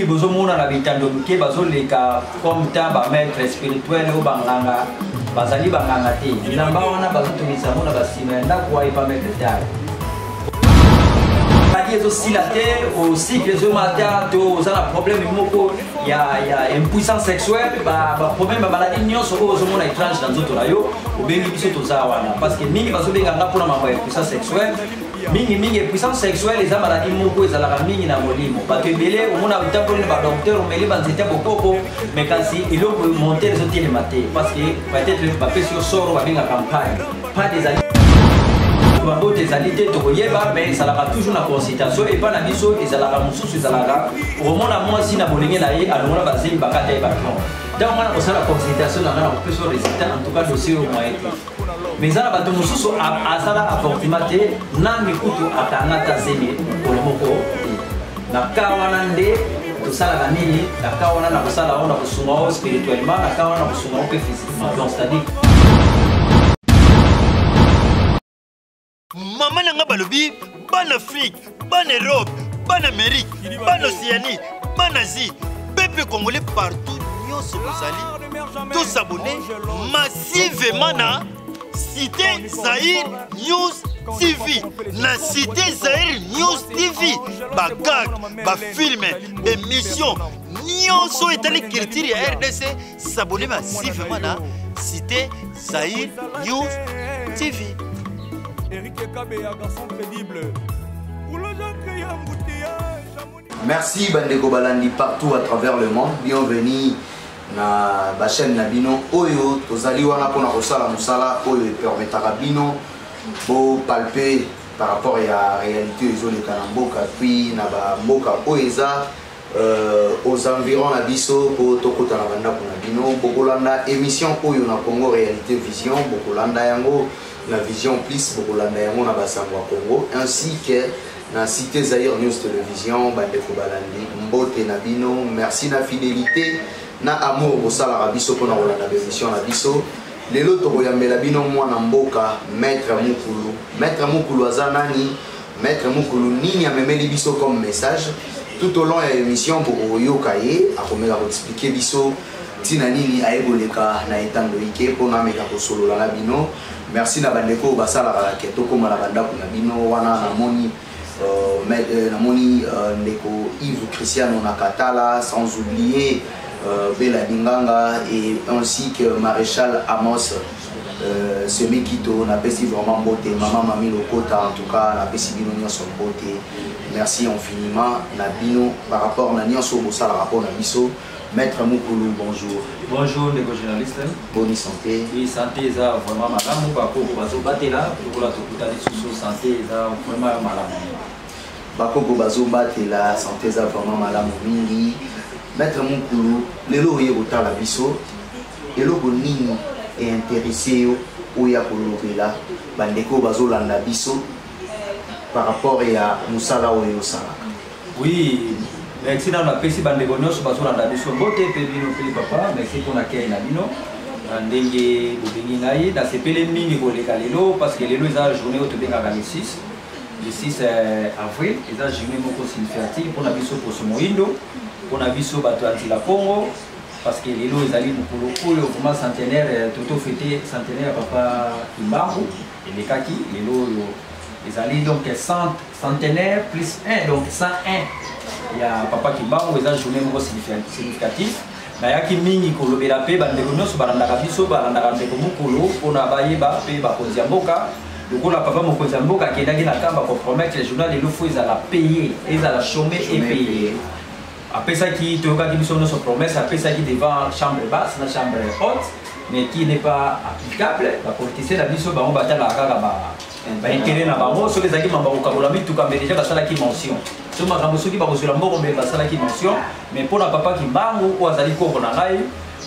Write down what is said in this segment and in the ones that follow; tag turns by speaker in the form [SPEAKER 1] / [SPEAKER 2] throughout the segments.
[SPEAKER 1] bozomona na bitando mike bazoleka comme temps ba maître spirituel o banganga bazali banganga te bilamba wana bazotumisa mona basima ndako wa ipa maître tard badi aussi la terre au cycle de matin to za na problème moko ya impuissance sexuelle ba problème ba maladie nyonso o zomona étrange dans autres rayo o bengi biso to za wana parce que mingi bazobenga ngapona mambo ya impuissance sexuelle mingi puissance sexuelle eza maladie moko ezalaka mingi na molimo bato ebele omona utaponi ba docteur omeli banzete bokoko mais kasi eloko monter ezotelema te parce que peut-être bapesi yo soro babenga campagne pas des bango tezali te tokoyeba mais ezalaka toujours na consultation et pas na biso ezalaka mosusu ezalaka omona mwasi na bolenge na ye alongola bazeli bakata ye baton donc wana kosala consultation nanga na kopesa résultat en tout cas dossier au moyen mais ça va tout mosusu asala avortement te nangi kutu atanga ta zeli olomoko na kawana nde tosalaka nini na kawana na kosala ona kosunga o spirituellement na kawana na kosunga o pe physiquement donc c'est-à-dire
[SPEAKER 2] Maman nanga balobi ban Afrique, ban Europe, ban Amérique, ban Océanie, ban Asie, peuple congolais partout, nyonso bozali, tous abonnés massivement na Cité Zahir News TV. Na Cité Zahir News TV, ba gag, ba film, émission, nyonso etali culture ya RDC, s'abonner massivement na Cité Zahir News TV.
[SPEAKER 3] Merci Bandeko Balandi partout à travers le monde. Bienvenue na ba chaîne na bino oyo tozali wana pona kosala musala oyo permettra bino bo palper par rapport à la réalité des zones kanamboka puis na ba mboka oeza aux environs na biso po tokota na banda pona bino bokolanda émission oyo na Congo Réalité Vision bokolanda yango la Vision Plus bokolanda yango na basango Congo ainsi que na Cité Zahir News Télévision Bandeko Balandi mbote na bino merci na fidélité na amour bosala rabiso pona kolanda émission na biso lelo tokoyambela bino mwana mboka Maître Mukulu azanani Maître Mukulu nini amemeli biso comme message tout au long de l'émission pour yokaye akomela ko expliquer biso tina nini ayeboleka na etando ike pona meka ko solo la bino merci na bandeko basala la keto koma la banda kuna bino wana na moni ndeko Yves Christiano Nakatala sans oublier Bella Dinganga et ainsi que Maréchal Amos Semekito na pesi vraiment beauté maman Mami Lokota en tout cas na pesi bino nyonso beauté merci infiniment na bino par rapport na nyonso bosala rapport na biso Maître Mukulu bonjour.
[SPEAKER 1] Bonjour les journalistes.
[SPEAKER 3] Bonne santé.
[SPEAKER 1] Oui, santé ça vraiment malamu bako bazo batela pour la tokutali sous santé ça vraiment malamu.
[SPEAKER 3] Bako bazo batela santé ça vraiment malamu mingi. Maître Mukulu lelo yebota la biso eloko nini est intéressé au ya kolobela bandeko bazo landa biso par rapport à musala oyo sala.
[SPEAKER 1] Oui. Merci dans la pesi bandeko nyonso bazolanda biso mbote pe bino pe papa merci pour accueil na bino ndenge bobengi ngai na sepele mingi koleka lelo parce que lelo eza journée oyo tobengaka le 6 avril eza journée moko significative mpona biso poso moindo mpona biso bato ya ntila Congo parce que lelo ezali mokolo oyo vraiment centenaire toto fêté centenaire ya papa Kimbangu elekaki lelo oyo ezali donc centenaire plus 1 donc 101 ya papa Kimbangu eza journée moko significatif na yaki mingi kolobela pe bandeko nyonso balandaka biso balandaka ndeko mokolo mpona bayeba pe bakonzi ya mboka lokola papa mokonzi ya mboka akendaki na kamba compromettre le journal lelo fo ezala paye ezala chômé et payé apesaki toyokaki biso nyonso promesse apesaki devant chambre basse na chambre haute mais qui n'est pas applicable bapoliticien na biso bango batalaka kaka intérêt na bango soki ezalaki mambako kabola mituka mbele deja basalaki mention so makambo soki bakozwela mboko mbele basalaki mention mais mpona papa Kimbangu oyo azali kombo na ngai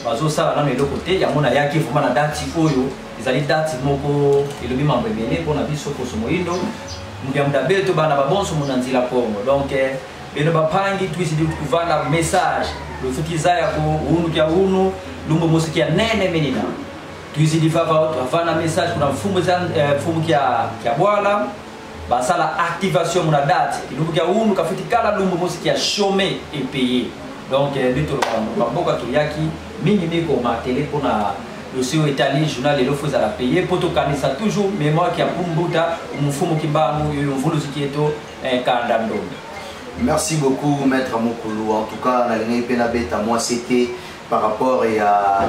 [SPEAKER 1] bazosala nano eloko te yango nayaki vraimen na dati oyo ezali dati moko elobi mambo ebele mpona biso poso moindo mbiamuda bele to bana babonso mona nzila Congo donc beno bapangi twisidi kuvanda message losuki zaya ko unu kia unu lumbo musiki ya nene menina twisidi vana message kuna mfumu kia bwala basala activation mona date lumbo kia unu kafiti kala lumbo musiki ya chômé et payé Donc mboka toyaki mingi ko matele pona dossier étalé journal et l'offre à la payer pour tout ça toujours mémoire qui a pumbuta mfumo kimbangu mvulu zikieto kandando.
[SPEAKER 3] Merci beaucoup maître Mokolo. En tout cas na linga pena beta moi c'était par rapport à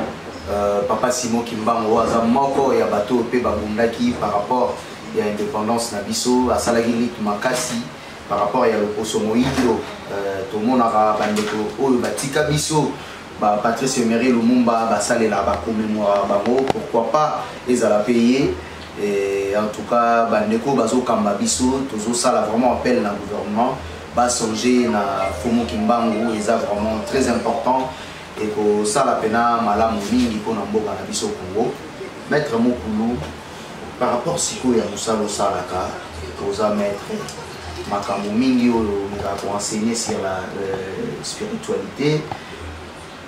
[SPEAKER 3] papa Simon Kimbangu aza moko ya bato pe babundaki par rapport à l'indépendance na biso à salagili makasi par rapport à l'opposition moindo tout le monde a bandeko oyo batika biso ba Patrice Emery Lumumba basalela ba commémorer bango pourquoi pas les ala payer et en tout cas bandeko bazo kamba biso tozo sala vraiment appel na gouvernement ba songer na Fumu Kimbangu ils a vraiment très important et que ça la pena malamu mingi pona mboka na biso Congo. Maître Mokulu par rapport siko ya musalo salaka oza maître makambo mingi oyo pour enseigner sur la spiritualité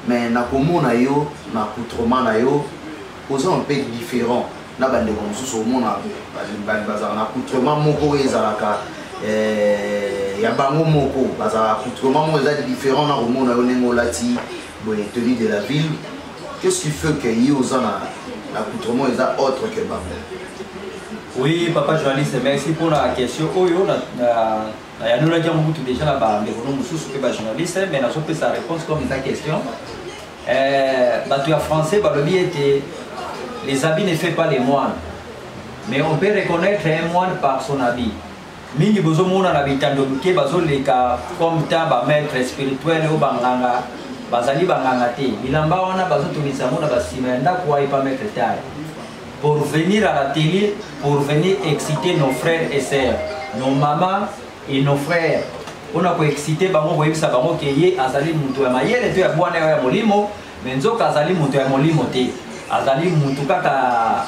[SPEAKER 3] mais na komona yo na accoutrement na yo oza un peu différent na bande comme so mona bazala na accoutrement moko ezalaka ya bango moko bazala accoutrement moko eza différent na komona yo nengo lati boye tenue de la ville. Qu'est-ce qui fait que yo oza na accoutrement eza autre que bango?
[SPEAKER 1] Oui, papa journaliste, merci pour la question. Oyo nous l'avons beaucoup déjà là-bas, mais nous sommes pas journalistes, mais nous avons sa réponse comme la question. Tu as français, le biais était les habits ne font pas les moines, mais on peut reconnaître un moine par son habit. Mingi bozo mona na bitando ke bazo leka comme ta ba maître spirituel au banganga bazali banganga te bilamba wana bazo tumisa mona basima nda kwa pas maître taille. Pour venir à la télé, pour venir exciter nos frères et sœurs, nos mamans et nos frères. On a excité bango boyebi sa bango ke ye azali mutu ya mayele to ya bwana ya molimo, mais nzoka azali mutu ya molimo te. Azali mutu kaka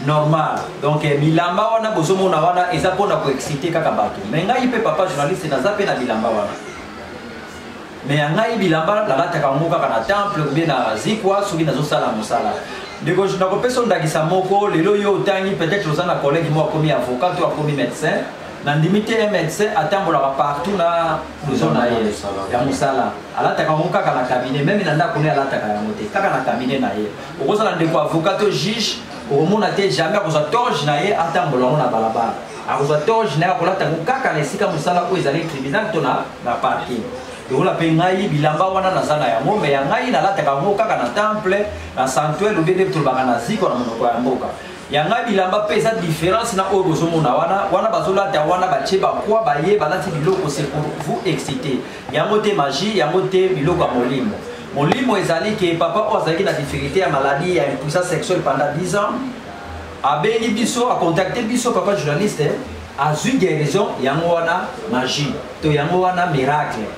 [SPEAKER 1] normal. Donc bilamba wana bozomona wana eza pona ko exciter kaka bato. Mais ngai pe papa journaliste na zape na bilamba wana. Mais ngai bilamba la lata ka ngoka na temple bien na zikwa soki nazo sala musala. Dès je n'ai pas besoin d'agir moko, les loyaux peut-être aux un collègue moi comme avocat ou comme médecin, n'a limité un médecin attend pour la partout na zone ya musala. Ala ta kamuka kana cabinet même nanda connaît ala ta kamote. Kaka na cabinet na ye. Au cause de quoi avocat ou juge, au moment n'a jamais pour sa torche na ye attend pour la balaba. A pour sa torche na pour la ta kaka na sika musala ko ezali tribunal tona na parking. Ola pengai bilamba wana na zana ya ngombe ya ngai na lata ka ngoka na temple na sanctuaire ou bien de tout bana ziko na monoko ya mboka ya ngai bilamba pe eza différence na oyo bozomona wana bazola ta wana bache ba kwa baye balati biloko c'est pour vous exciter ya moté magie ya moté biloko ya molimo ezali ke papa ozaki na difficulté ya maladie ya impuissance sexuelle pendant 10 ans abeli biso a contacter biso papa journaliste a eu guérison yango wana magie to yango wana miracle.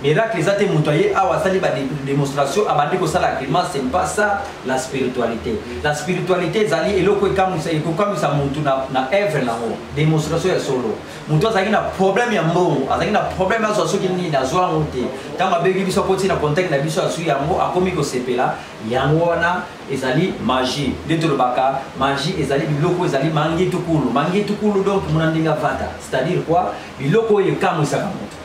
[SPEAKER 1] Miracle les athées montoyés à wasali ba démonstration abandi ko sala climat c'est pas ça la spiritualité. La spiritualité zali eloko ekamusa ekokamusa muntu na œuvre na ho démonstration ya solo. Muntu azaki na problème ya mbongo, azaki na problème ya soki ni na zwa monte. Tanga begi biso poti na contact na biso asu yango akomi ko sepela yango wana ezali magie. Dentro do baka magie ezali biloko ezali mangi tukulu donc munandinga vata. C'est-à-dire quoi? Biloko ekamusa kamutu.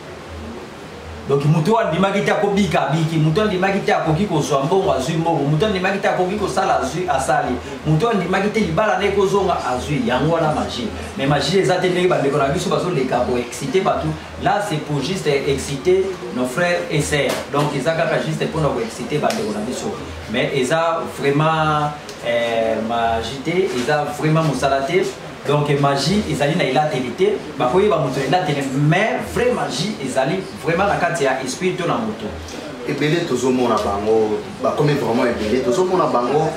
[SPEAKER 1] Donc mutu andimaki te akobika biki mutu andimaki te akoki kozwa mbongo azwi mbongo mutu andimaki te akoki kosala azwi asali mutu andimaki te libala na ekozonga azwi yango wana magie mais magie eza te ndenge bandeko na biso bazoleka po exciter bato là c'est pour juste exciter nos frères et sœurs donc eza kaka juste mpona koexciter bandeko na biso mais eza vraiment magie te eza vraiment mosala te. Donc magie ezali na ilatélité bakoyeba moto ilatélé mais vraie magie ezali vraiment na kati ya esprit to na moto
[SPEAKER 3] ebele tozomona bango bakomi vraiment ebele tozomona bango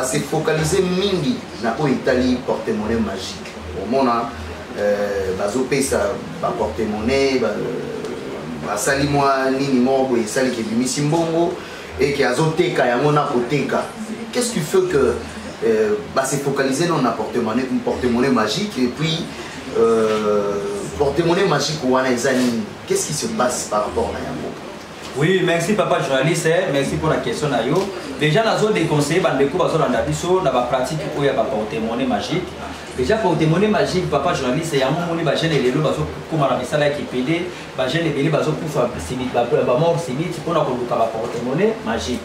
[SPEAKER 3] se focaliser mingi na oyo etali porte-monnaie magique omona bazopesa baporte-monnaie basali mwa nini moko boye esali ke bimisi mbongo eke azoteka yango na koteka. Qu'est-ce qui fait que se focaliser dans un porte-monnaie magique et puis porte-monnaie magique ou qu'est-ce qui se passe par rapport à Yambo?
[SPEAKER 1] Oui, merci papa journaliste, merci pour la question. Déjà, nous avons déconseillé dans la pratique où il y a porte-monnaie magique. Déjà porte-monnaie magique, papa journaliste, il y a un moment où les jeunes et les lots, comme on a mis ça là qui pédé, les jeunes et les lots, pour mort civile, pour nous porte-monnaie magique.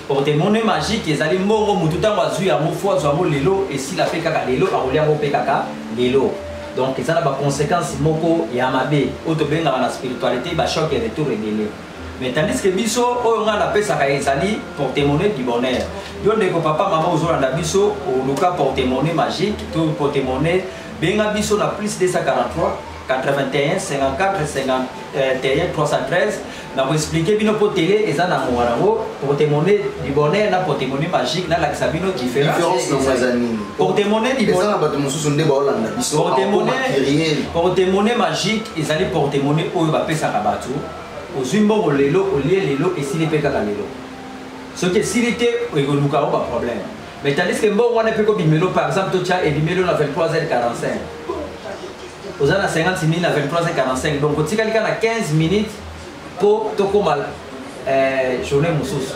[SPEAKER 1] Porte-monnaie magique, ils allaient mort tout le temps, ils ont fois, ils ont les lots, et si la PKK les lots, ils ont les PKK les lots. Donc, ça a des conséquences, moko et amabe, autobé dans la spiritualité, bah choc et retour régulier. Mais tandis que biso, on a appelé ça kaizali porte-monnaie du bonheur. Donc, dès que papa, maman, aux gens biso, au local porte-monnaie magique, tout porte-monnaie, benga biso na plus de 243, 81, 54, 51, 313. N'a vous expliqué bino pour télé et ça n'a porte-monnaie du bonheur, na porte-monnaie magique, na la sabino différence. Porte-monnaie du bonheur. Porte-monnaie magique, ils allaient porte-monnaie où il va payer sa rabatou. Au zumbo, au lelo, au lié lelo et s'il est péka lelo. Ce qui est s'il était, il y a un problème. Mais tandis que bon, on a pu comme Bimelo, par exemple, tu as et Bimelo à 23h45. Aux ans à 56 minutes à 23h45. Donc, quand tu as 15 minutes pour te mal journée moussous.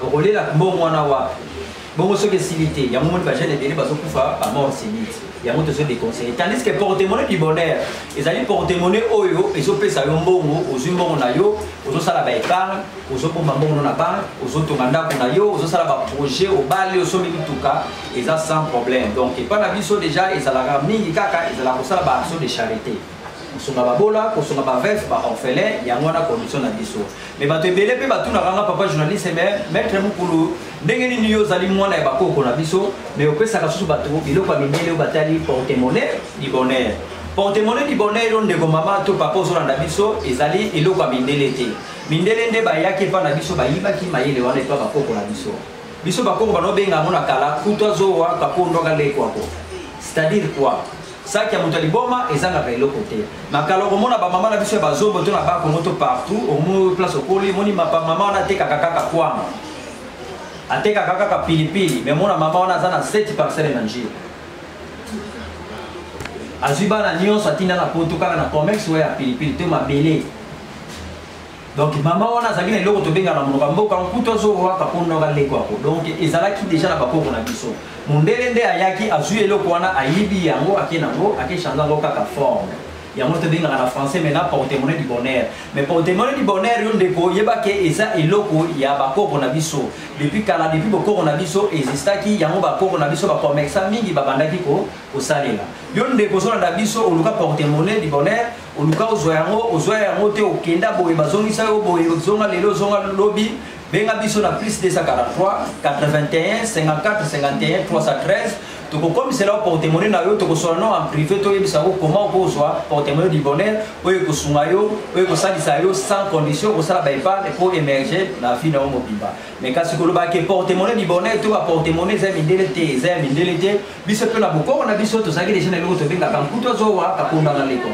[SPEAKER 1] Au relais, la bon, on a wa. Bon, ce qui est s'il était, il y a un moment où les gens étaient à mort civile. Il y a des conseils. Tandis que porte-monnaie du bonheur, ils allaient porte-monnaie oyo, ils ont payé ça aux humains on a yo, aux salaba épargne, aux autres mamans on a pas, aux autres mandats on a yo, aux salaba projet, au bal, aux sommet tout cas, ils ont sans problème. Donc, et pas la biso déjà, ils allaient ramener kaka, ils allaient faire la action de charité. Ils sont babola, ils sont veuf, orphelin, il y a une condition à biso. Mais bah tu belé, bah tu n'as rien papa journaliste, mais maître mukulu. Ndenge nini yo zali mwana ya bakoko na biso mais opesa ka susu bato biloko ya mindele batali porte-monnaie du bonheur. Porte-monnaie du bonheur on ndeko mama to papa ozolanda biso ezali eloko ya mindele te. Mindele nde bayaki epa na biso bayibaki mayele wana epa bakoko na biso. Biso bakoko banobenga ngo na kala kuto azowa kapondoka lekwako. C'est-à-dire quoi? Ça qui a monté les bombes et ça n'a pas eu le côté. Mais quand on a ba maman na biso ba zo boto na ba ko moto partout au moins place au colis moni ma maman na te kaka kwa. Ateka kaka pilipili mais mon maman on a ça na 7 parcelles na njia. Azuba na nyonso atina na poto kaka na commerce ouais ya pilipili te mabele. Donc maman on a ça gina loko to benga na monoko mboka nkuto zo wa ka kono ga leko ko. Donc ezalaki déjà na bakoko na biso. Mundele nde ayaki azuye loko wana ayibi yango akenango akechanga ngo kaka forme. Il y a un autre en français maintenant porte-monnaie du bonheur. Mais porte-monnaie du bonheur, il y a des gens qui il y a des coronavirus. Depuis depuis le coronavirus, il y a des coronavirus qui commerce mingi babandaki ko salela. Yon de ko na biso o luka porte-monnaie du bonheur, o luka ozoyango te okenda boye bazongisa yo boye zonga lelo zonga lobby. Benga biso na plus 243 81 54 51 313. Donc comme c'est là porte-monnaie na yo to ko sono en privé to yebisa ko comment ko soa porte-monnaie du bonheur oyo ko sunga yo oyo ko salisa yo sans condition ko sala ba épargne pour émerger na vie na mobimba. Mais quand c'est ko ba ke porte-monnaie du bonheur to ba porte-monnaie za mindele te biso pe na boko na biso to saki déjà na lo to benga kan kuto zo wa ka kunda na leko.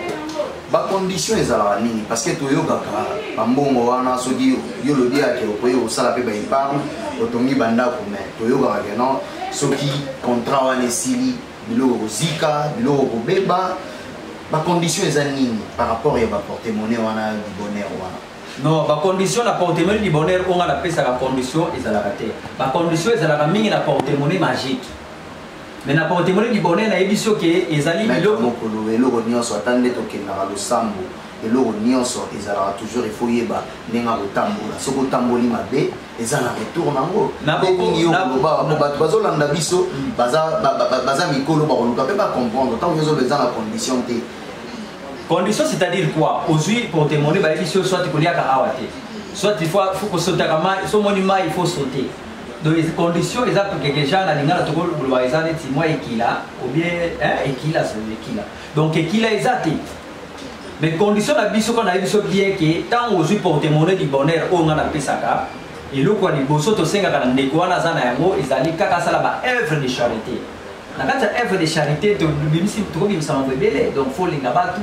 [SPEAKER 3] Ba condition ezala nini parce que to yo kaka bambongo wana soki yo lo dia ke ko yo sala pe ba épargne otongi banda ko mais to yo kaka non soki contrat wana esili biloko kozika biloko kobeba bacondition eza nini par rapport ya baporte-monnaie wana du bonheur wana?
[SPEAKER 1] Non, bacondition na porte-monnaie du bonheur onga napesaka condition ezalaka te. Bacondition ezalaka mingi na porte-monnaie magique. Mais na porte-monnaie du bonheur na yebi soki ezali biloko
[SPEAKER 3] eloko nyonso atande tokendaka losambo eloko nyonso ezalaka toujours il faut yeba ndenge kotambola soki otamboli mabe eza na retour nango bato bazolanda biso baza mikolo bakoluka mpe bacomprendre ntango nyonso eza na condition te.
[SPEAKER 1] Condition c'est-à-dire quoi? Aujourd'hui porte-monnaie bayebi so soit koliaka awa te soit il faut kosotaka mai so moni mai il faut sauter. Donc les conditions eza pour que les gens na lingana toko bulwa eza neti moi ekila ou bien ekila c'est ekila. Donc ekila eza te. Mais condition na biso qu'on a biso bien que tant aux porte-monnaie du bonheur on a pesaka et le quoi ni boso to senga kana ndeko wana zana yango ezali kaka sala ba œuvre de charité. Na kata œuvre de charité to bimisi to bimisa mabele donc faut linga batu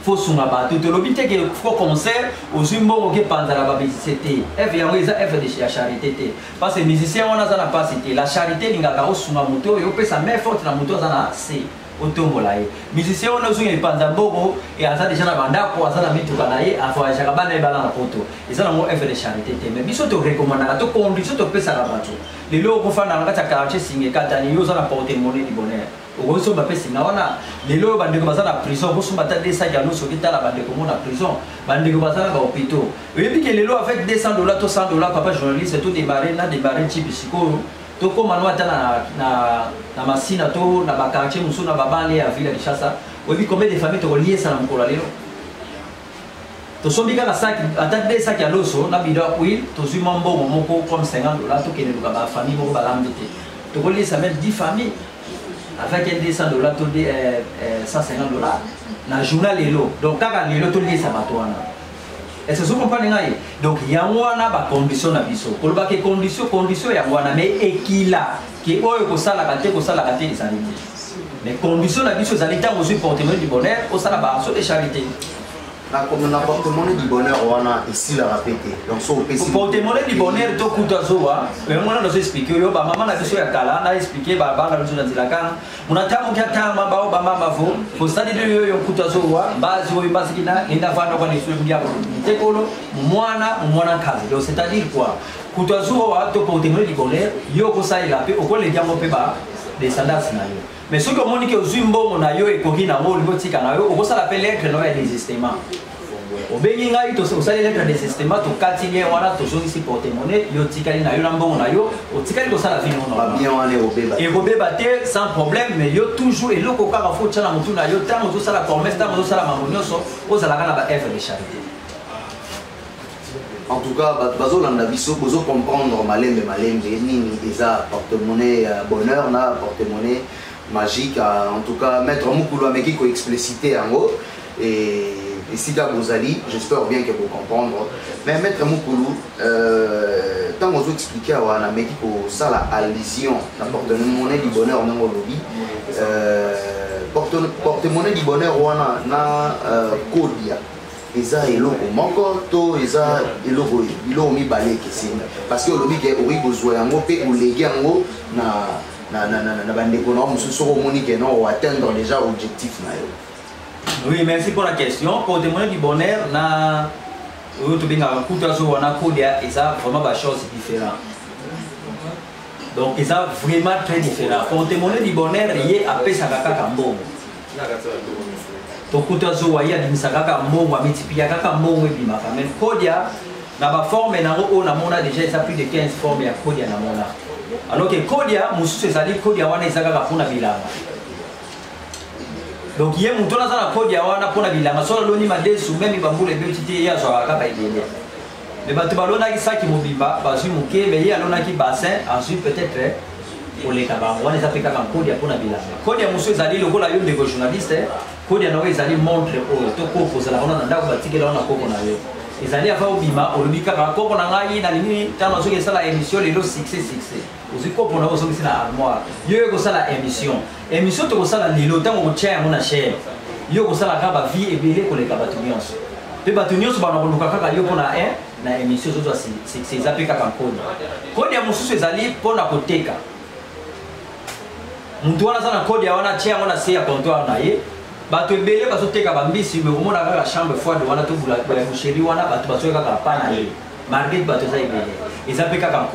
[SPEAKER 1] faut sunga batu to lobite que faut concert aux humains que pandara ba bisité œuvre yango eza œuvre de charité te parce que musicien wana zana pas cité la charité linga ka osunga moto yo pesa main forte na moto zana c'est otombola ye musicien on ozo ngeli panza mboko et aza déjà na bandako aza na mituka na ye afoyaka bana ebala na poto eza nango œuvre de charité te mais biso torekomandaka toconduction topesaka bato lelo okofanda na kati ya quartier singe katani yo oza na porte-monnaie du bonheur okosomba mpe singa wana lelo bandeko baza na prison okosomba ata 200 kilo soki tala bandeko mo na prison bandeko baza na bahôpitaux oyebi ke lelo avec $200 to $100 papa journaliste todemare na demare ntipi sikoyo tokóma no ata na masina to na bakartier mosusu na babale ya ville ya Kinshasa oyebi combien de famille tokoliesa na mokolo lelo tosombi kaka saki ata 2 sacs ya loso na bido ya huile tozwi mwa mbongo moko comme $50 tokende luka bafamille moko balambi te tokoliesa même 10 familles avec un $200 to $150 na journal lelo donc kaka lelo toliesa bato wana est-ce que vous comprenez? Donc il y a une condition na biso. Pour le condition il y a une mais équila qui oyo ko sala kate les animaux. Mais condition na biso zali tant aussi porte-monnaie du bonheur au sala ba asso de charité.
[SPEAKER 3] Na comme na porte-monnaie du bonheur wana ici la répéter. Donc so pesi.
[SPEAKER 1] Porte-monnaie du bonheur to kuta zoa. Mais moi na expliquer yo ba maman na biso ya kala na expliquer ba ba na biso na dilakana. Muna tamu kya tama ba ba mama vo. Faut stadi de yo kuta zoa bazi yo bazi kina ina vana kwa ni sulu ya tekolo mwana kazi. Donc c'est-à-dire quoi? Kuta zoa to porte-monnaie du bonheur yo ko sa ila pe o ko le diamo pe ba descendants na yo. Mais ce que mon dit que Zumbo na yo et Kokina mo libotika na yo o ça l'appelle lettre no ya désistement. O bengi ngai to so sala lettre désistement to katinye wana to zo ici porte-monnaie yo tikali na yo na mbongo na yo o tikali ko sala vino no.
[SPEAKER 3] Ba bien wana o beba.
[SPEAKER 1] Et ko beba te sans problème mais yo toujours et loko kaka fo tchala mutu na yo tango to sala promesse tango to sala mamonyoso o sala kana ba œuvre de charité.
[SPEAKER 3] En tout cas, bazolanda biso bozo comprendre malembe nini eza porte-monnaie bonheur na porte-monnaie magique. En tout cas, maître Mukulu ameki ko expliciter yango et ici là Bozali, j'espère bien que vous comprendre. Mais maître Mukulu tant vous expliquer wana meki ko sala allusion na porte-monnaie du bonheur na lobby porte-monnaie du bonheur wana na kodia eza eloko moko to eza eloko mibale keseni parce que olobi ke ori kozwa yango pe olegi yango na bandeko na mosusu omoni ke non atteindre déjà objectif na yo.
[SPEAKER 1] Oui, merci pour la question. Porte-monnaie du bonheur na to binga kuta zo wana kodia eza vraiment ba chose différent. Donc eza vraiment très différent. Porte-monnaie du bonheur yé apesa kaka mbongo. Tokuta zo waya dimisaka kaka mbongo amitipiya kaka mbongo ebimaka mais kodia na ba forme na o na mona déjà ça plus de 15 formes ya kodia na mona alors que kodia mususu ezali kodia wana ezaka kaka pona bilanga donc ye mutu na za kodia wana pona bilanga so loni madesu même bambule betiti ya zo kaka idele mais bato balona ki saki mobimba bazui muke mais ye alona ki bassin ensuite peut-être pour les kabango wana ezapeka kaka kodia pona bilanga kodia mususu ezali lokola yo ndeko journaliste kodia na ezali montre oyo to proposer la ona ndako batikela ona koko na yo ezali ava obima olobi kaka koko na ngai na nini tano soki esala émission lelo succès ozi kopo na ozo sina armoire yo ko sala émission to ko sala lelo tango ko tia yango na chaîne yo ko sala ka ba vie ebele ko leka bato nyonso pe bato nyonso bana ko luka kaka yo pona na émission zo succès ezapeka kaka kodia mosusu ezali pona koteka muntu wana sana kodia wana tia yango na se ya comptoir na ye bato ebele bazoteka bambisi me omona kaka chambre froide wana to bula boucherie wana bato bazoya kaka pana ye market bato eza ebele eza mpe kaka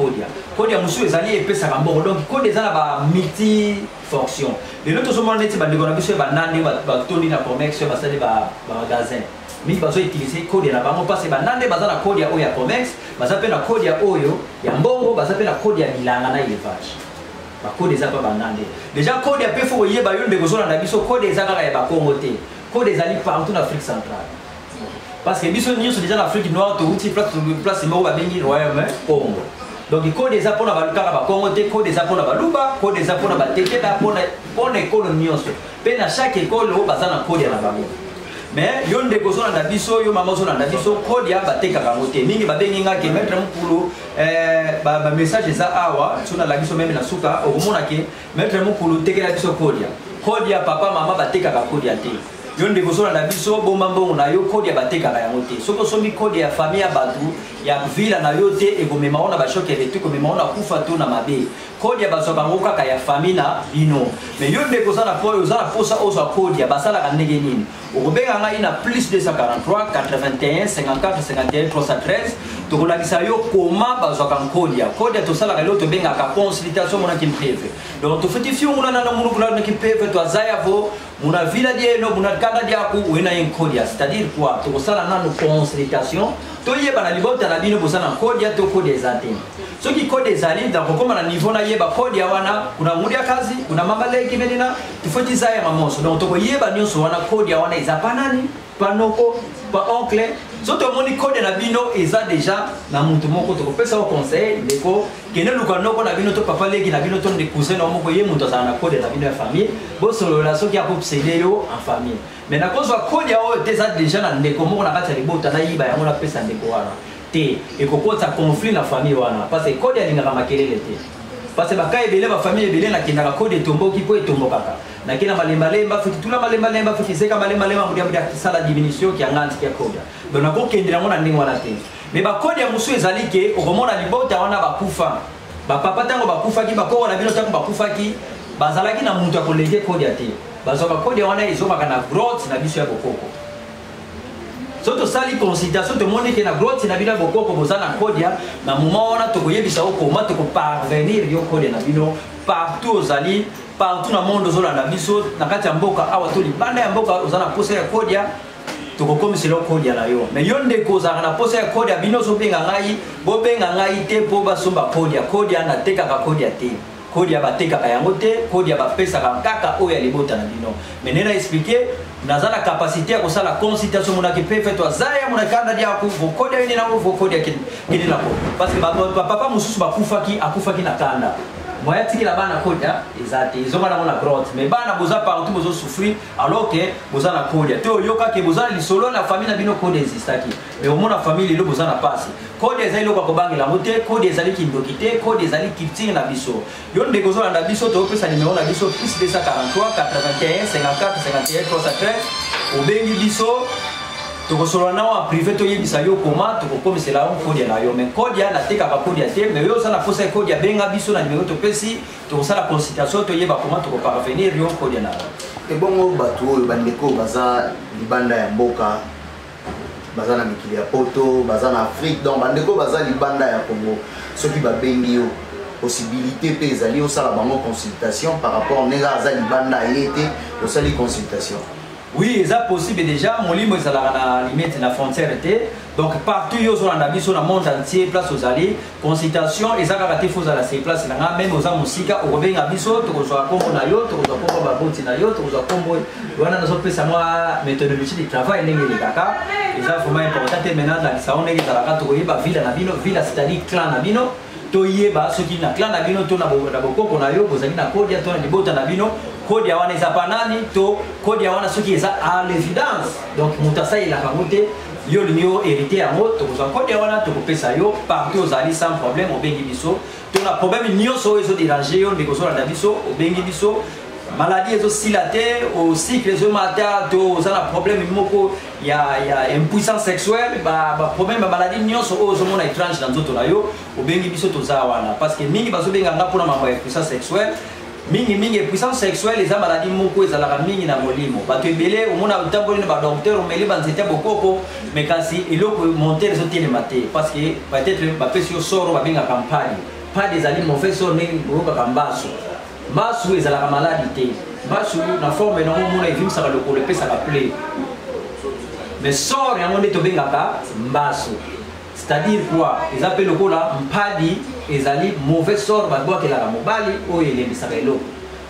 [SPEAKER 1] kodia mosusu ezali epesaka mbongo donc kodia eza na ba multi fonction lelo tozomona neti bandeko na biso ye banande batondi na comex oyo basali bamagasin mingi bazoutilize kodia na bango mpasi banande baza na kodia oyo ya comex baza mpe na kodia oyo ya mbongo baza mpe na kodia ya bilanga na élevage code eza pa banande déjà code ya pe fo yeba yo ndeko zona na biso code eza kaka ya ba Congo te code ezali partout en Afrique centrale parce que biso nyonso déjà en Afrique noire to uti place mo ba bengi royaume Congo donc code eza pona ba kaka ba Congo te code eza pona ba luba code eza pona ba teketa pona école nyonso pe na chaque école o baza na code na bango mais yo ndeko zona na biso yo mama zona na biso code ya bateka bango te mingi ba bengi ngaki maître Mukulu ba message eza awa tuna la biso même na suka okomona ke maître Mukulu tekela biso code ya papa mama bateka ka code ya te yo ndeko solanda biso bomba mbongo na yo code ya batekaka yango te soki osomi code ya famille ya bato ya vila na yo te ekomema ona bashoke electrique ekomema ona kufa to na mabe code ya bato bango kaka ya famille na bino mais yo ndeko oza na posa ozwa code ya basalaka ndenge nini okobenga ngai na plus 243 81 54 51 313 tokolakisa yo koma bazwaka code ya tosalaka lelo tobengaka consultation monaki mpeve donc tofeti fionguna na munu monaki mpeve toazaya vo muna vila dieno muna kanda diaku wena yen code c'est-à-dire quoi tokosala nano consultation toyeba na libota na bino bosana code to code ezate soki code ezali donc kokoma na niveau na yeba code ya wana kuna mudia kazi kuna mama leki menina tofoti zaya mamoso donc tokoyeba nyonso wana code ya wana eza panani panoko pa oncle soto moni code na bino eza déjà na mutu moko tokopesa au conseil ndeko kene luka noko na bino to papa leki na bino to de cousin na moko ye mutu za na code na bino ya famille bo solo la soki apo obséder yo en famille mais na cause code ya o déjà na ndeko moko na kati ya libota na yiba yango na pesa ndeko wana te ekokota conflit na famille wana parce que code ya lingaka makelele te parce que baka ebele ba famille ebele na kindaka code etomboki po etombokaka na kina malemba fiti tula malemba fiti seka malemba mudia kisala diminution ki anganti ki code donc na ko kendela ngona ndingo wana te mais ba code ya musu ezali ke okomona libota wana bakufa ba papa tango bakufa ki bakoko na bino tango bakufa ki bazalaki na muntu akolege code ya te bazoka code wana ezomaka na grotte na biso ya bokoko soto sali consultation to moni ke na grotte na bino bokoko bozana code ya na moment wana to koyebisa okoma to ko parvenir yo code na bino partout ozali partout na monde ozolanda biso na kati ya mboka awa to libanda ya mboka ozana posa ya code ya to kokomisela code ya na yo mais yo ndeko ozaka na posa ya code ya bino zobenga ngai bobenga ngai te po basomba code ya na tekaka code ya te code ya batekaka yango te code ya bapesaka kaka oyo ya libota na bino mais nena expliquer nazala capacité ya kosala consultation monaki pe fait toi zaya monakanda dia ku vo code ya na vo code ya kini na ko parce que papa mususu akufaki na kanda moya tiki la bana code ya ezate izonga na mona grotte mais bana boza partout bozo souffrir alors que boza na code te yoka ke boza lisolo na famille na bino code existaki mais au mona famille lo boza na passe code ezali lokwa kobangela mote code ezali kindokite code ezali kipting na biso yo ndeko zo na biso to pesa numéro na biso plus 243 81 54 51 313 obengi biso tokosolola nawa privé to yebisa yo koma tokokomisela yo code na yo mais code ya na tekaka code ya te mais yo osala posa code ya benga biso na numéro to pesi tokosala consultation to yeba koma tokoparvenir yo code na yo
[SPEAKER 3] ebongo bato oyo bandeko baza libanda ya mboka baza na mikili ya poto baza na Afrique donc bandeko baza libanda ya Congo soki babengi yo possibilité pe ezali osala bango consultation par rapport nega aza libanda ye te osali consultation.
[SPEAKER 1] Oui, c'est possible déjà. Mon livre est à la limite de la frontière. Donc partout, il y a dans le monde entier, place aux alliés, consultation, et ça a été fait à la place. Même aux hommes aussi, au revenu à Bisso, tu reçois comme on a eu, tu reçois comme on a botti na yo, tu reçois comme on a notre place à moi, méthodologie du travail, n'est-ce pas? Et ça, vraiment important. Maintenant, dans le salon, il y a la carte, il y a ville Nabino, ville c'est-à-dire clan Nabino. Toyeba ceux qui na clan Nabino, tu na beaucoup qu'on a eu, vous avez na code, tu na libota Nabino. Code ya wana eza panani to code ya wana soki eza à l'évidence donc mutasa il a kamote yo linyo hérité ya moto ko code ya wana to kopesa yo partout ozali sans problème obengi biso to na problème nyonso ezo déranger yo ndeko so na biso obengi biso maladie ezo silate au cycle ezo mata to ozala problème moko ya impuissance sexuelle ba problème ba maladie nyonso ozo mona étrange dans nzoto na yo obengi biso to za wana parce que mingi bazo benga nga pona mambo ya impuissance sexuelle mingi puissance sexuelle eza maladie moko ezalaka mingi na molimo bato ebele omona utamboli na ba docteur omeli banzete bokoko mais kasi eloko monter ezotelema te parce que peut-être bapesi yo soro babengaka mpadi mpadi ezali mauvais soro ndenge boyokaka mbasu ezalaka maladi te mbasu na forme nango omona evimisaka lokolo epesaka ple mais soro yango nde tobengaka mbasu. C'est-à-dire quoi? Ils appellent le cola mpadi, ils allaient mauvais sort, bah bois qui la mobali, ou il est bisarelo.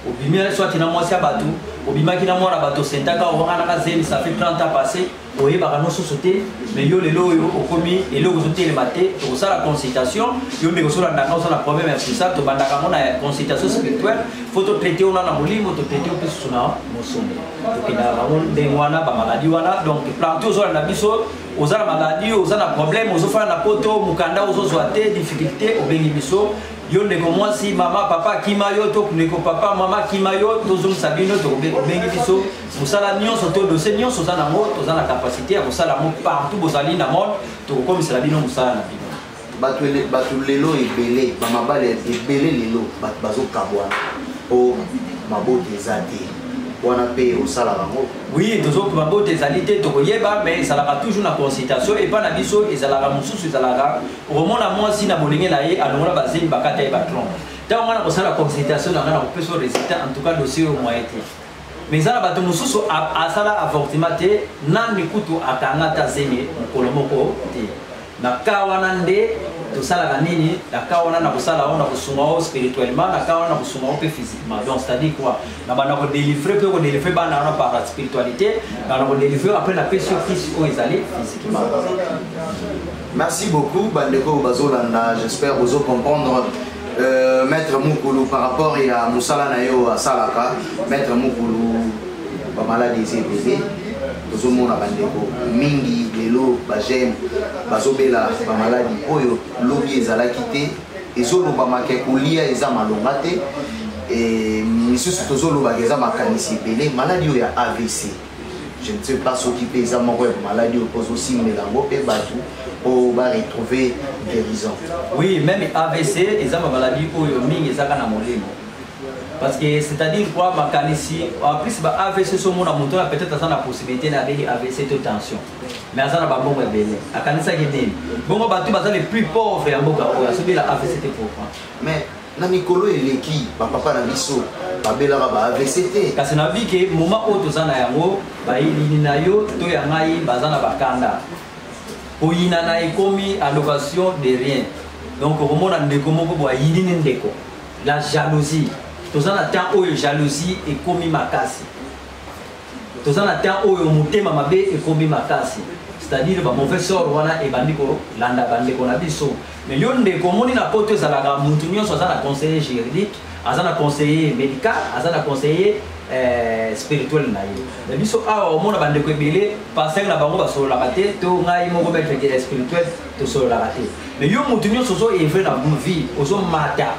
[SPEAKER 1] Au bimia soit qui n'a moins si abattu, au bima qui n'a moins abattu, c'est un cas où on a casé, ça fait 30 ans passé, au yéba no sauté, mais yo les lots au commis et l'eau aux hôtels maté, pour ça la consultation, yo me reçoit la cause la problème est plus ça, tu vas d'accord la consultation spirituelle, faut te traiter on a la molimo, te traiter au plus sur la motion. Donc il a ramon des wana, ba maladie wana, donc plateau sur la biso. ozala maladie ozala problème ozofala na poto mukanda ozozwa te difficulté obengi biso yo ndeko mwasi mama papa kima yo to ndeko papa mama kima yo tozongisa bino tobengi biso mosala nyonso to dossier nyonso oza nango toza na capacité ya kosala mo partout bozali na monde tokokomisela bino mosala na bino
[SPEAKER 3] bato lelo ebele bamabale ebele lelo bato bazokabwana o mabote eza te wana mpe osalaka yango
[SPEAKER 1] oui mabote ezali te tokoyeba mais ezalaka toujours na consultation epa na biso ezalaka mosusu ezalaka okomona mwasi na bolenge na ye alongola bazeli bakata ye batron ntango nga na kosala consultation na nga na kopesa résultat en tout cas dossier oyo moye te mais eza na bato mosusu asala avortement te nani kutu akanga ta zenge mokolo moko te na ka wana nde tosalaka nini na ka wana na kosala o na kosunga o spirituellement na ka wana na kosunga o mpe physiquement donc c'est à dire quoi na banda kodélivre mpe kodélivre bana wana par la spiritualité na kodélivre après na pesi yo kisi oyo ezali physiquement.
[SPEAKER 3] Merci beaucoup bandeko bazolanda, j'espère vous comprendre. Maître Mukulu par rapport à Moussala Nayo à Salaka, Maître Mukulu ba maladie bébé tozomona bandeko mingi lelo bagem bazobela ba maladie oyo lobi ezalaki te ezoloba make kolia eza malonga te et misusu tozoloba eza makanisi ebele maladie oyo ya AVC. Je ne sais pas s'occuper des amoureux de maladie ou pose aussi mais dans vos pays bateau pour retrouver guérison.
[SPEAKER 1] Oui, même AVC, ils ont maladie ou ming ils ont un molimo. Parce que c'est-à-dire quoi ma canisi en plus bah AVC sur mon amour peut-être ça la possibilité d'avoir AVC de tension. Mais ça n'a pas bon rebelle. À canisa qui dit bon bateau bah les plus pauvres en boka ou celui la AVC te pauvre.
[SPEAKER 3] Mais na mikolo eleki papa na biso babelaka ba AVC te
[SPEAKER 1] kasi na bi ke moment oyo toza na yango bayini na yo to ya ngai baza na bakanda oyina na ekomi allocation de rien donc okomona ndeko moko bo ayini ni ndeko la jalousie toza na temps oyo jalousie ekomi makasi toza na temps oyo motema mabe ekomi makasi c'est-à-dire ba mauvais sort wana ebandi ko landa bandeko na biso mais yo ndeko moni na poto ezalaka mutu nyonso aza na conseiller juridique aza na conseiller médical aza na conseiller spirituel na ye na biso awa omona bandeko ebele passer na bango basololaka te to ngai moko maître spirituel tosololaka te mais yo mutu nyonso ozo evre na vie ozomata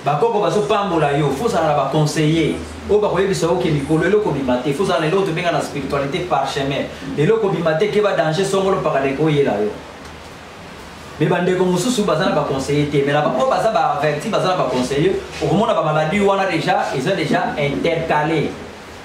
[SPEAKER 1] bakoko bazopambola yo fozala na baconseiller oyo bakoyebisa oke mikolo eloko bima te fozala na eloko tobenga na spiritualité par chemin eloko bima te ke badanger songolo mpaka leko oyela yo mais bandeko mosusu baza na baconseiller te mais na baoyo baza baaverti baza na baconseiller okomona bamaladi wana déjà eza déjà intercalé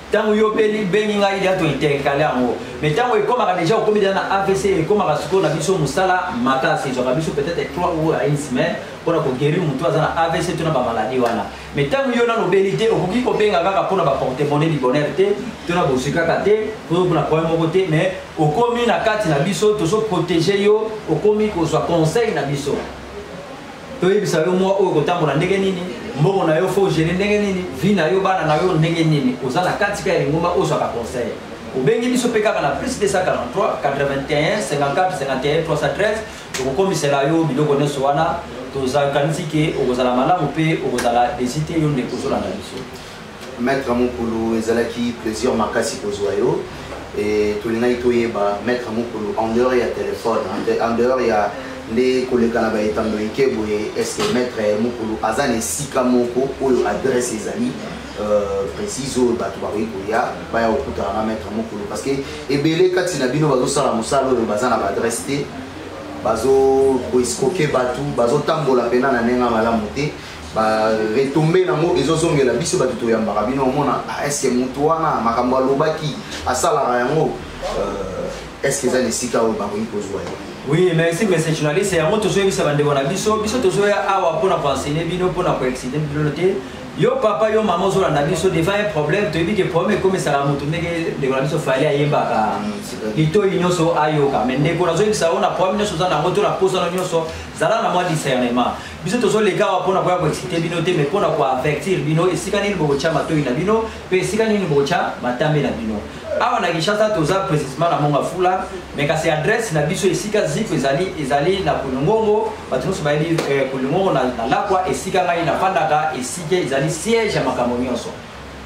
[SPEAKER 1] ntango yo bengi ngai dia to intercalé yango mais ntango ekomaka déjà okomi déjà na AVC ekomaka sikoyo na biso mosala makasi ezwaka biso peut-être 3 ou à une semaine mpona koguérir motu aza na AVC to na bamaladi wana mais ntango yo nano obeli te okoki kobenga kaka mpona baporte-monnaie du bonheur te to na boswi kaka te mpona problème moko te mais okomi na kati na biso tozoprotege yo okomi kozwa conseil na biso toyebisa yo mwa oyo kotambola ndenge nini mbongo na yo fo gérer ndenge nini vie na yo bana na yo ndenge nini oza na katika ya lingomba ozwaka conseil obengi biso mpe kaka na plus 243 81 54 51 313 tokokomisela yo biloko nyonso wana tozakanisi ke okozala malamu mpe okozala desite yo ndeko ozolanda biso.
[SPEAKER 3] Maître Mukulu ezalaki plaisir makasi kozwa yo tolingaki toyeba Maître Mukulu en dehors ya téléphone en dehors ya nde koleka na baetando eke boye est-ce que Maître Mukulu aza na esika moko oyo adresse ezali précise oyo bato bakoki koya baya kokutana na Maître Mukulu parce que ebele kati na bino bazosala mosala oyo baza na baadresse te bazoescroke bato bazotambola mpena na ndenge malamu te baretombe nango ezozongela biso bato toyambaka bino omona est-ce que motu wana makambo alobaki asalaka yango est-ce que eza na esika oyo bakoki kozwa yo.
[SPEAKER 1] Oui, merci monsieur journaliste. C'est un mot toujours bisa bandeko na biso toujours awa pona penser bino pona ko exciter bino te. Yo papa yo maman zo na biso devant un problème to que problème comme ça la moto ndenge de la biso fallait ayemba ka. Ito inyoso ayoka mais ndeko na zo bisa ona problème nyoso za na moto na posa na nyoso zala na moi discernement. Biso toujours les gars pona ko exciter bino te mais pona ko avertir bino esika nini bo chama to ina bino pe esika nini bo cha matambe na bino. Awa na Kinshasa toza précisément na monga fula mais kasi adresse na biso esika ziko ezali na kulungongo bato nyonso bayeli kulungongo na lakwa esika ngai na fandaka esika ezali siège ya makambo nyonso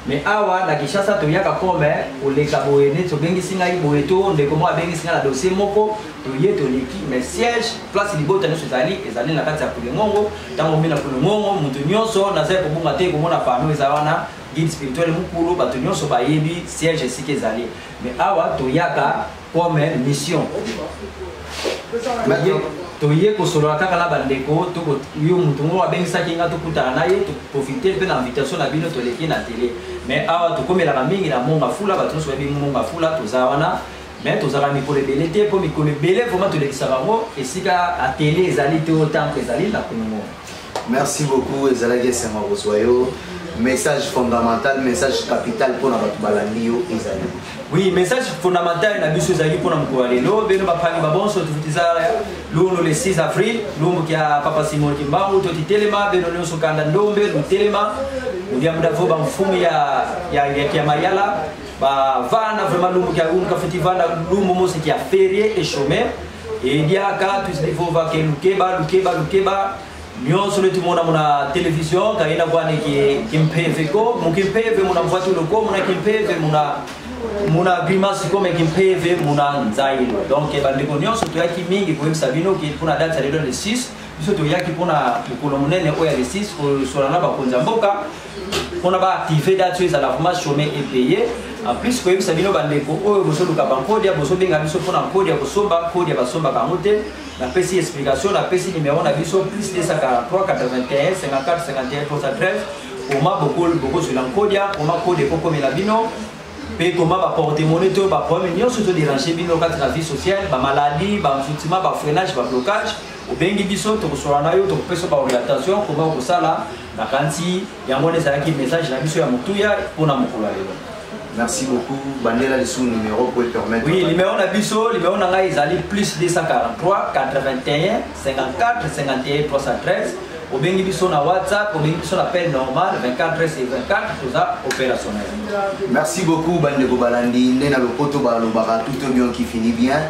[SPEAKER 1] mais awa na Kinshasa toyaka comme oleka boye neto bengisi ngai boye to ndeko mo abengisi ngai na dossier moko toye toleki mais siège place libota nyonso ezali na kati ya Kulengongo tango mina Kulengongo mutu nyonso nazali kobunga te komona pano ezawana guide spirituel mukulu bato nyonso bayebi siège esika ezali mais awa toyaka comme mission toye kosolola kaka na bandeko yo mutu moko abengisaki nga tokutana na ye toprofite mpe na invitation na bino toleki na télé mais awa tokomelaka mingi na monga fula bato nyonso bayebi monga fula toza wana mais tozalaka mikolo ebele te mpo mikolo ebele vraiment tolekisaka yango esika atele ezali te o temple ezali na Kulengongo.
[SPEAKER 3] Merci beaucoup ezalaki esenga kozwa yo message fondamental message capital pour bato balandi yo ezali.
[SPEAKER 1] Oui, message fondamental na biso ezali mpona mokolo ya lelo bino bapangi babonso tofutiza luno le 6 avril lumbu kia Papa Simon Kimbangu totitelema bino nyonso kanda ndombe lutelema ulia muda vo bamfumu ya Mayala bavana vraiment lumbu kia unka festival lumbu mosi kia férié et chômeur et diaka tous les fois que lukeba nyonso le tumona mona télévision kaina kwani kimpeve ko mukimpeve muna mfuatu loko muna kimpeve muna grimace comme kimpeve muna nzailo donc bandeko nyonso toyaki mingi koyebisa bino ki pona date ya lelo le 6 biso toyaki pona mokolo monene oyo le 6 kosolana bakonza mboka pona baactive date ezala vraiment chômé et payé en plus koyebisa bino bandeko oyo bosoluka bankodia bosobenga biso pona nkodia kosomba kodia basomba bango te na pesi explication na pesi numéro na biso plus 243 81 54 51 313 oma boko sur l'encodia oma code pour comme la bino pe comment ba porte-monnaie to ba problème nyonso to déranger bino kati na vie sociale ba maladie ba mfutima ba freinage ba blocage obengi biso to kosolana yo to kopesa ba orientation comment kosala na kanti yango ezalaki message na biso ya motuya pona mokolo lelo.
[SPEAKER 3] Merci beaucoup. Bandela le sous numéro pour permettre.
[SPEAKER 1] Oui, numéro na biso, numéro na ngai ezali plus 243 81 54 51 313. Obengi biso na WhatsApp, obengi biso na appel normal 24 13 et 24 toza opérationnel.
[SPEAKER 3] Merci beaucoup bandeko balandi ndena lopoto balobaka tout bien qui finit bien.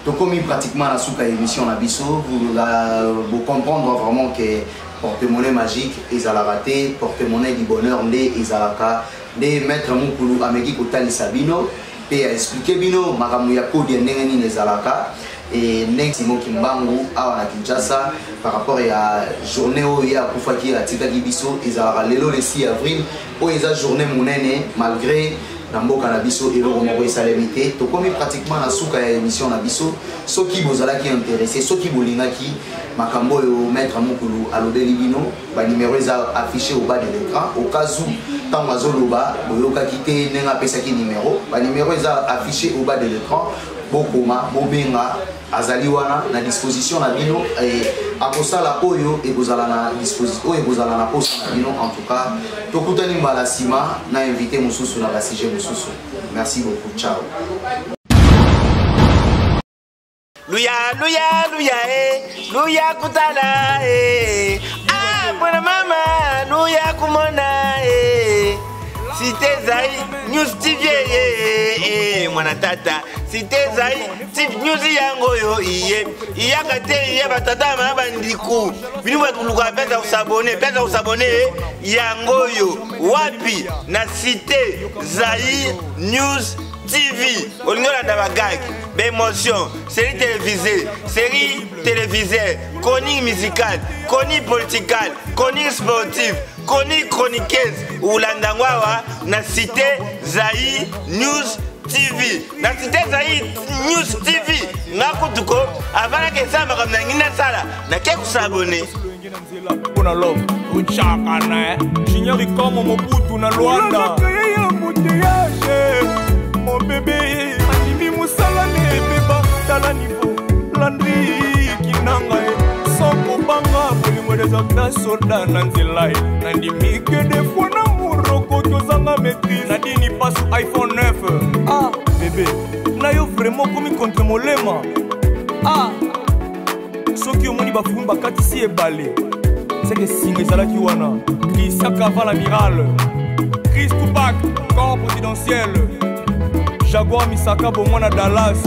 [SPEAKER 3] Tokomi pratiquement la souka émission na biso, vous comprendre vraiment que porte-monnaie magique ezala raté, porte-monnaie du bonheur ndé ezalaka de maître mukulu ameki kotalisa bino pe a expliquer bino makambo ya code ndenge nini ezalaka et ndenge Simon Kimbangu awa na Kinshasa par rapport à journée oyo ya kufaki atikaki biso ezalaka lelo le 6 avril oyo eza journée monene malgré na mboka na biso eloko moko esalemi te tokomi pratiquement na suka ya émission na biso soki bozalaki intéressé soki bolingaki makambo oyo maître mukulu alobeli bino ba numéro eza affiché au bas de l'écran au cas où tant azoloba boyokaki te ndenge apesaki numéro ba numéro eza affiché au bas de l'écran bokoma bobenga azali wana na disposition na bino akosala oyo ekozala na disposition oyo ekozala na posa na bino. En tout cas tokutani mbala sima na invité mosusu na ba sujet mosusu. Merci beaucoup, ciao.
[SPEAKER 2] Luya luya kutala ah bwana mama luya kumona Cité Zai News TV mwana tata Cité Zai TV News yango yo iyaka te yeba tata ma bandiku binu batuluka pesa usabone yango yo wapi na Cité Zai News TV olingola ndabagaki d'émotion, série télévisée, chronique musicale, chronique politique, chronique sportive, chroniqueuse ou l'andangwawa na Cité Zai News TV. Na Cité Zai News TV, nakutuko avant que ça me ngina sala na keku s'abonner.
[SPEAKER 4] Kuna love uchaka na chinyori kama Mobutu na Rwanda. Mon bébé, animi musala ne beba tala niveau landri kinanga soko banga bolingo des soda nanzilai nandimi que des fois na muroko tozanga maîtrise nadini passe iPhone 9 ah bébé na yo vraiment comme contre molema ah soki omoni bafumu bakatisi ebale c'est que singa ezalaki wana Christian Cava l'amiral Chris Tupac corps présidentiel Jaguar Misaka Bomona Dallas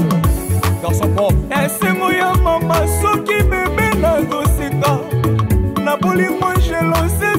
[SPEAKER 4] garçon propre esengo ya mama soki bebe na doseka na bolingo jelose